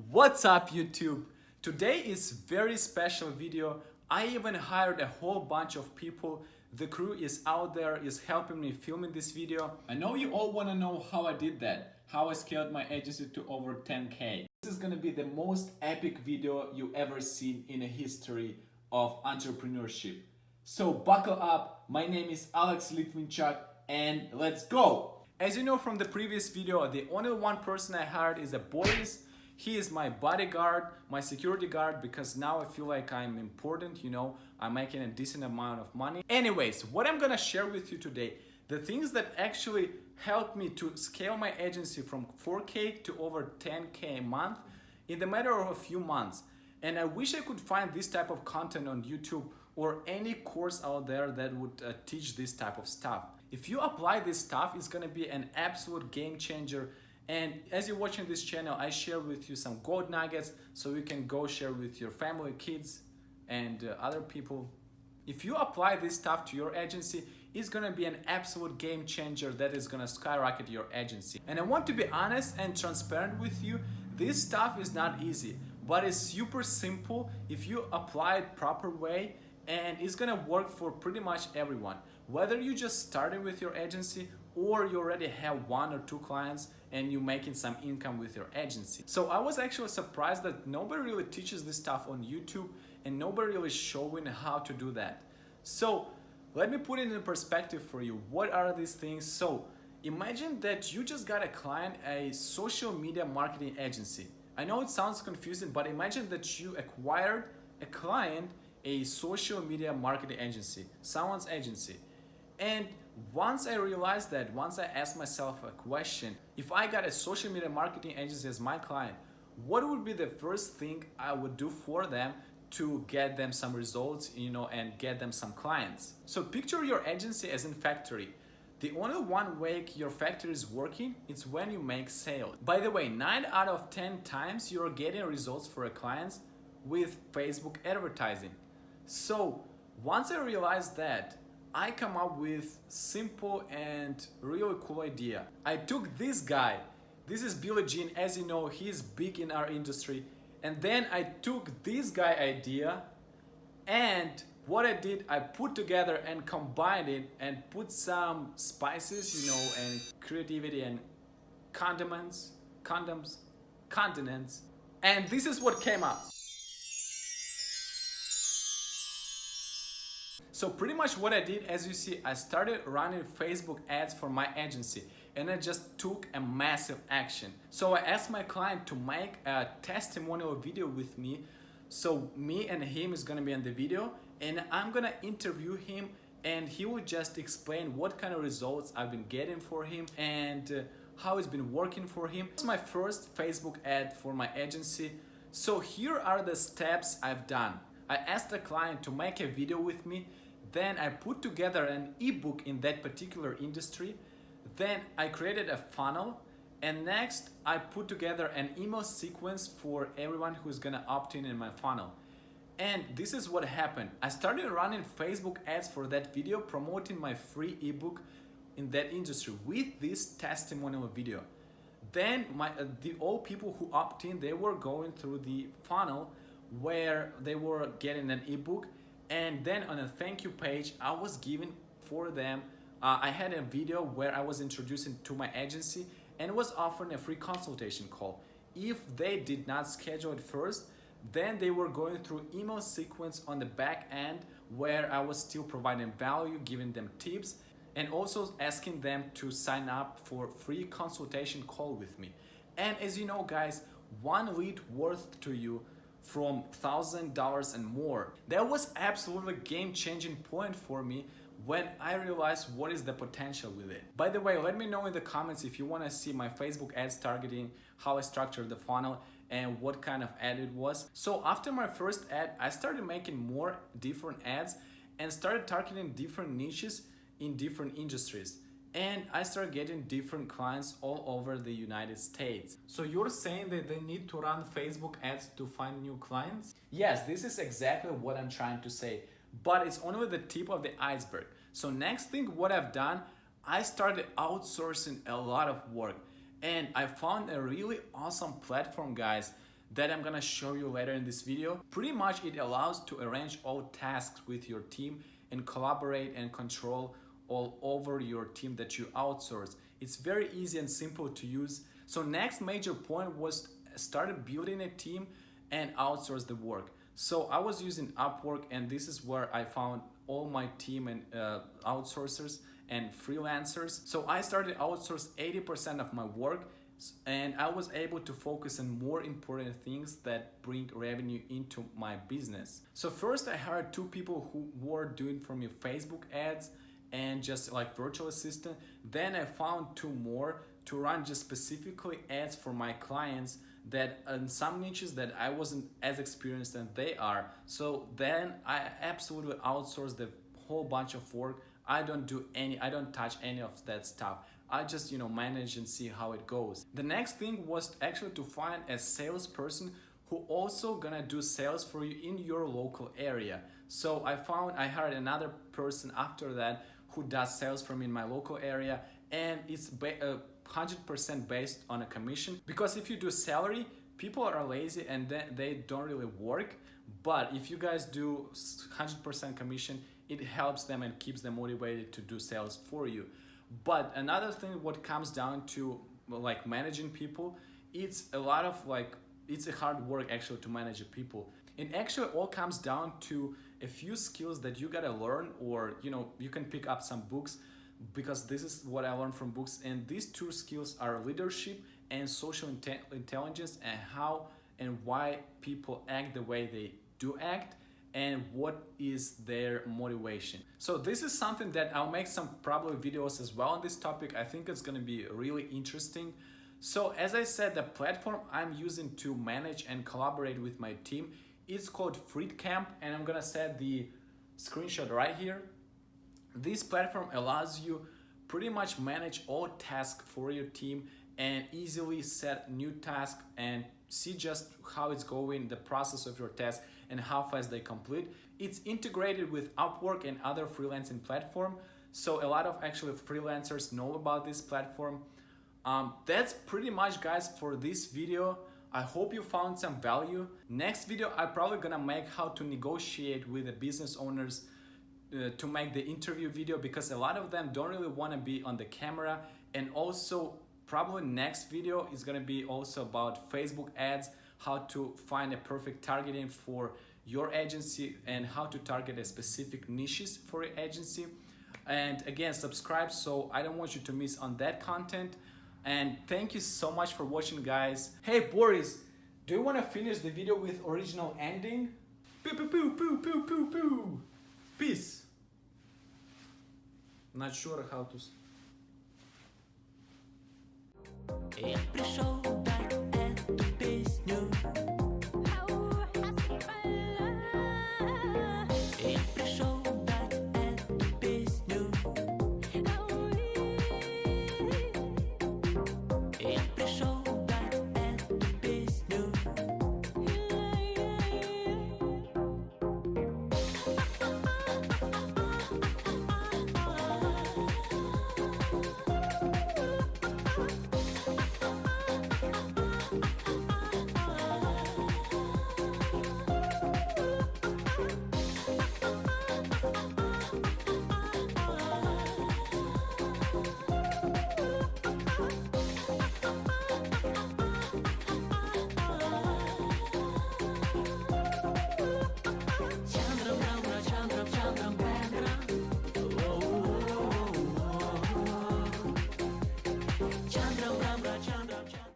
What's up YouTube? Today is very special video. I even hired a whole bunch of people. The crew is out there, is helping me filming this video. I know you all want to know how I did that, how I scaled my agency to over 10K. This is gonna be the most epic video you ever seen in the history of entrepreneurship. So buckle up, my name is Alex Litvinchuk and let's go! As you know from the previous video, the only one person I hired is a Boris. He is my bodyguard, my security guard, because now I feel like I'm important, you know, I'm making a decent amount of money. Anyways, what I'm gonna share with you today, the things that actually helped me to scale my agency from 4K to over 10K a month in the matter of a few months. And I wish I could find this type of content on YouTube or any course out there that would teach this type of stuff. If you apply this stuff, it's gonna be an absolute game changer. And as you're watching this channel, I share with you some gold nuggets so you can go share with your family, kids, and other people. If you apply this stuff to your agency, it's gonna be an absolute game changer that is gonna skyrocket your agency. And I want to be honest and transparent with you, this stuff is not easy, but it's super simple if you apply it proper way, and it's gonna work for pretty much everyone. Whether you just starting with your agency or you already have 1 or 2 clients and you're making some income with your agency. So I was actually surprised that nobody really teaches this stuff on YouTube and nobody really showing how to do that. So let me put it in perspective for you. What are these things? So imagine that you just got a client, a social media marketing agency. I know it sounds confusing, but imagine that you acquired a client, a social media marketing agency, someone's agency. And once I realized that, once I asked myself a question, if I got a social media marketing agency as my client, what would be the first thing I would do for them to get them some results, you know, and get them some clients? So picture your agency as in factory. The only one way your factory is working is when you make sales. By the way, 9 out of 10 times you're getting results for a client with Facebook advertising. So once I realized that, I come up with simple and really cool idea. I took this guy, this is Billie Jean, as you know, he's big in our industry. And then I took this guy idea, and what I did, I put together and combined it and put some spices, you know, and creativity and condiments, continents. And this is what came up. So pretty much what I did, as you see, I started running Facebook ads for my agency and I just took a massive action. So I asked my client to make a testimonial video with me. So me and him is gonna be in the video and I'm gonna interview him and he will just explain what kind of results I've been getting for him and how it's been working for him. It's my first Facebook ad for my agency. So here are the steps I've done. I asked the client to make a video with me. Then I put together an ebook in that particular industry. Then I created a funnel. And next I put together an email sequence for everyone who's gonna opt in my funnel. And this is what happened. I started running Facebook ads for that video, promoting my free ebook in that industry with this testimonial video. Then all people who opt in, they were going through the funnel where they were getting an ebook, and then on a thank you page I was giving for them I had a video where I was introducing to my agency and was offering a free consultation call. If they did not schedule it first, then they were going through email sequence on the back end where I was still providing value, giving them tips, and also asking them to sign up for free consultation call with me. And as you know guys, one lead worth to you from $1,000 and more. That was absolutely game-changing point for me when I realized what is the potential with it. By the way, let me know in the comments if you want to see my Facebook ads targeting, how I structured the funnel, and what kind of ad it was. So after my first ad, I started making more different ads and started targeting different niches in different industries. And I started getting different clients all over the United States. So you're saying that they need to run Facebook ads to find new clients? Yes, this is exactly what I'm trying to say, but it's only the tip of the iceberg. So next thing what I've done, I started outsourcing a lot of work and I found a really awesome platform, guys, that I'm gonna show you later in this video. Pretty much it allows to arrange all tasks with your team and collaborate and control all over your team that you outsource. It's very easy and simple to use. So next major point was started building a team and outsource the work. So I was using Upwork, and this is where I found all my team and outsourcers and freelancers. So I started outsource 80% of my work, and I was able to focus on more important things that bring revenue into my business. So first I hired 2 people who were doing for me Facebook ads and just like virtual assistant. Then I found 2 more to run just specifically ads for my clients that in some niches that I wasn't as experienced as they are. So then I absolutely outsourced the whole bunch of work. I don't touch any of that stuff. I just, manage and see how it goes. The next thing was actually to find a salesperson who also gonna do sales for you in your local area. So I hired another person after that who does sales for me in my local area, and it's 100% based on a commission, because if you do salary, people are lazy and they don't really work. But if you guys do 100% commission, it helps them and keeps them motivated to do sales for you. But another thing, what comes down to like managing people, it's a lot of it's a hard work actually to manage people. It actually all comes down to a few skills that you gotta learn, or you can pick up some books, because this is what I learned from books. And these 2 skills are leadership and social intelligence, and how and why people act the way they do act, and what is their motivation. So this is something that I'll make some probably videos as well on this topic. I think it's gonna be really interesting. So as I said, the platform I'm using to manage and collaborate with my team, it's called Freecamp, and I'm gonna set the screenshot right here. This platform allows you pretty much manage all tasks for your team and easily set new tasks and see just how it's going, the process of your task, and how fast they complete. It's integrated with Upwork and other freelancing platform. So a lot of actually freelancers know about this platform. That's pretty much, guys, for this video. I hope you found some value. Next video, I'm probably gonna make how to negotiate with the business owners to make the interview video, because a lot of them don't really want to be on the camera. And also probably next video is going to be also about Facebook ads, how to find a perfect targeting for your agency and how to target a specific niches for your agency. And again, subscribe so I don't want you to miss on that content. And thank you so much for watching, guys. Hey Boris, do you want to finish the video with original ending? Poo poo poo poo poo poo poo. Peace. Not sure how to... Я пришел